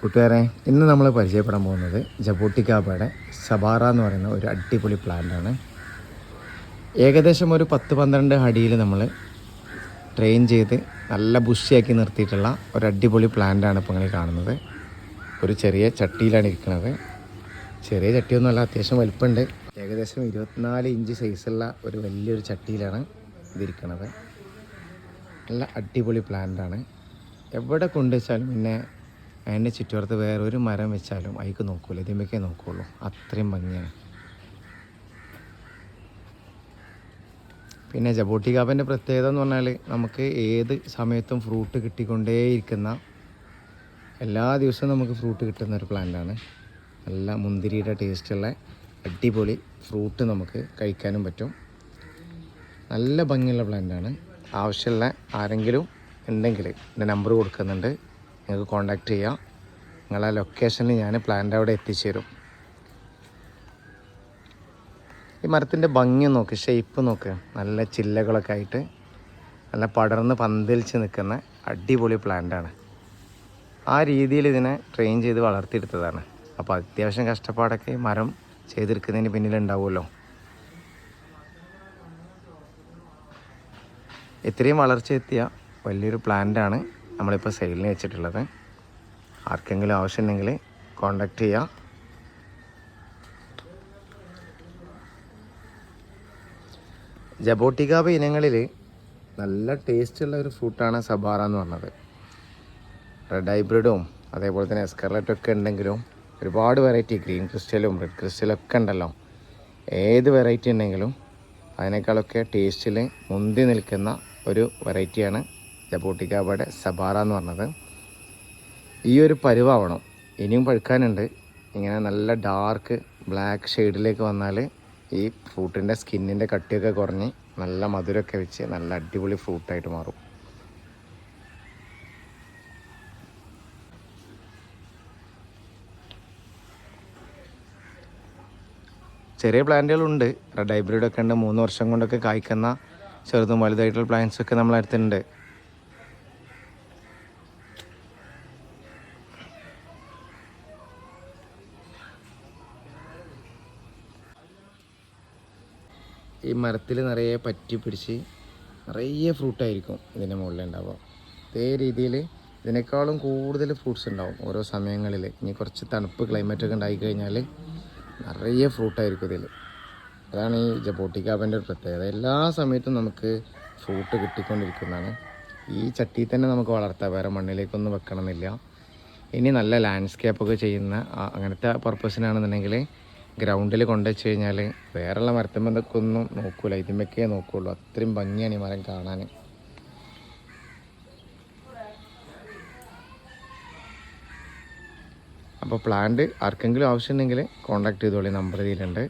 കൂട്ടുകാരെ, ഇന്ന് നമ്മൾ പരിചയപ്പെടാൻ പോകുന്നത് ജബോട്ടിക്കാബയുടെ സബാറ എന്ന് പറയുന്ന ഒരു അടിപൊളി പ്ലാന്റാണ്. ഏകദേശം ഒരു 10-12 അടിയിൽ നമ്മൾ ട്രെയിൻ ചെയ്ത് നല്ല ബുഷിയാക്കി നിർത്തിയിട്ടുള്ള ഒരു അടിപൊളി പ്ലാന്റാണ് ഇപ്പോൾ നിങ്ങൾ കാണുന്നത്. ഒരു ചെറിയ ചട്ടിയിലാണ് ഇരിക്കുന്നത്. ചെറിയ ചട്ടിയൊന്നുമല്ല, അത്യാവശ്യം വലിപ്പമുണ്ട്. ഏകദേശം 24 ഇഞ്ച് സൈസുള്ള ഒരു വലിയൊരു ചട്ടിയിലാണ് ഇതിരിക്കുന്നത്. നല്ല അടിപൊളി പ്ലാന്റാണ്. എവിടെ കൊണ്ടുവച്ചാലും പിന്നെ അതിൻ്റെ ചുറ്റുവട്ടത്ത് വേറൊരു മരം വെച്ചാലും അതിക്ക് നോക്കൂല, ഇതിമേക്കേ നോക്കുകയുള്ളൂ. അത്രയും ഭംഗിയാണ്. പിന്നെ ജബോട്ടിക്കാബൻ്റെ പ്രത്യേകത എന്ന് പറഞ്ഞാൽ നമുക്ക് ഏത് സമയത്തും ഫ്രൂട്ട് കിട്ടിക്കൊണ്ടേയിരിക്കുന്ന, എല്ലാ ദിവസവും നമുക്ക് ഫ്രൂട്ട് കിട്ടുന്ന ഒരു പ്ലാന്റാണ്. നല്ല മുന്തിരിയുടെ ടേസ്റ്റുള്ള അടിപൊളി ഫ്രൂട്ട് നമുക്ക് കഴിക്കാനും പറ്റും. നല്ല ഭംഗിയുള്ള പ്ലാന്റാണ്. ആവശ്യമുള്ള ആരെങ്കിലും ഉണ്ടെങ്കിൽ എൻ്റെ നമ്പർ കൊടുക്കുന്നുണ്ട്, നിങ്ങൾക്ക് കോൺടാക്റ്റ് ചെയ്യാം. നിങ്ങളെ ലൊക്കേഷനിൽ ഞാൻ പ്ലാന്റ് അവിടെ എത്തിച്ചേരും. ഈ മരത്തിൻ്റെ ഭംഗി നോക്ക്, ഷേപ്പ് നോക്ക്. നല്ല ചില്ലകളൊക്കെ ആയിട്ട് നല്ല പടർന്ന് പന്തലിച്ച് നിൽക്കുന്ന അടിപൊളി പ്ലാന്റാണ്. ആ രീതിയിൽ ഇതിനെ ട്രെയിൻ ചെയ്ത് വളർത്തിയെടുത്തതാണ്. അപ്പോൾ അത്യാവശ്യം കഷ്ടപ്പാടൊക്കെ മരം ചെയ്തെടുക്കുന്നതിന് പിന്നിലുണ്ടാവുമല്ലോ. ഇത്രയും വളർച്ച എത്തിയ വലിയൊരു പ്ലാന്റാണ് നമ്മളിപ്പോൾ സെയിലിന് വെച്ചിട്ടുള്ളത്. ആർക്കെങ്കിലും ആവശ്യമുണ്ടെങ്കിൽ കോൺടാക്റ്റ് ചെയ്യുക. ജബോട്ടിക്കാബ ഇനങ്ങളിൽ നല്ല ടേസ്റ്റുള്ള ഒരു ഫ്രൂട്ടാണ് സബാറ എന്ന് പറഞ്ഞത്. റെഡ് ഹൈബ്രിഡും അതേപോലെ തന്നെ എസ്കർലറ്റും ഒക്കെ ഉണ്ടെങ്കിലും ഒരുപാട് വെറൈറ്റി, ഗ്രീൻ ക്രിസ്റ്റലും റെഡ് ക്രിസ്റ്റലും ഒക്കെ ഉണ്ടല്ലോ. ഏത് വെറൈറ്റി ഉണ്ടെങ്കിലും അതിനേക്കാളൊക്കെ ടേസ്റ്റിൽ മുന്തി നിൽക്കുന്ന ഒരു വെറൈറ്റിയാണ് ജബോട്ടിക്കാബയുടെ സബാറ എന്ന് പറഞ്ഞത്. ഈ ഒരു പരുവാവണം, ഇനിയും പഴുക്കാനുണ്ട്. ഇങ്ങനെ നല്ല ഡാർക്ക് ബ്ലാക്ക് ഷെയ്ഡിലേക്ക് വന്നാൽ ഈ ഫ്രൂട്ടിൻ്റെ സ്കിന്നിൻ്റെ കട്ടിയൊക്കെ കുറഞ്ഞ് നല്ല മധുരമൊക്കെ വെച്ച് നല്ല അടിപൊളി ഫ്രൂട്ടായിട്ട് മാറും. ചെറിയ പ്ലാന്റുകളുണ്ട്, റെഡ് ഹൈബ്രിഡൊക്കെ ഉണ്ട്. 3 വർഷം കൊണ്ടൊക്കെ കായ്ക്കുന്ന ചെറുതും വലുതായിട്ടുള്ള പ്ലാന്റ്സൊക്കെ നമ്മളെ അടുത്തുണ്ട്. ഈ മരത്തിൽ നിറയെ പറ്റി പിടിച്ച് നിറയെ ഫ്രൂട്ടായിരിക്കും ഇതിൻ്റെ മുകളിൽ ഉണ്ടാവുക. അതേ രീതിയിൽ ഇതിനേക്കാളും കൂടുതൽ ഫ്രൂട്ട്സ് ഉണ്ടാവും ഓരോ സമയങ്ങളിൽ. ഇനി കുറച്ച് തണുപ്പ് ക്ലൈമറ്റൊക്കെ ഉണ്ടായിക്കഴിഞ്ഞാൽ നിറയെ ഫ്രൂട്ടായിരിക്കും ഇതിൽ. അതാണ് ഈ ജബോട്ടിക്കാബൻ്റെ ഒരു പ്രത്യേകത. എല്ലാ സമയത്തും നമുക്ക് ഫ്രൂട്ട് കിട്ടിക്കൊണ്ടിരിക്കുന്നതാണ്. ഈ ചട്ടിയിൽ തന്നെ നമുക്ക് വളർത്താം, വേറെ മണ്ണിലേക്കൊന്നും വെക്കണമെന്നില്ല. ഇനി നല്ല ലാൻഡ്സ്കേപ്പൊക്കെ ചെയ്യുന്ന അങ്ങനത്തെ പർപ്പസിനാണെന്നുണ്ടെങ്കിൽ ഗ്രൗണ്ടിൽ കൊണ്ടുവച്ച് കഴിഞ്ഞാൽ വേറെയുള്ള മരത്തുമ്പൊക്കെ ഒന്നും നോക്കൂല, ഇതിമൊക്കെ നോക്കുകയുള്ളൂ. അത്രയും ഭംഗിയാണ് ഈ മരം കാണാൻ. അപ്പോൾ പ്ലാന്റ് ആർക്കെങ്കിലും ആവശ്യമുണ്ടെങ്കിൽ കോൺടാക്ട് ചെയ്തോളി, നമ്പർ ഇതിലുണ്ട്.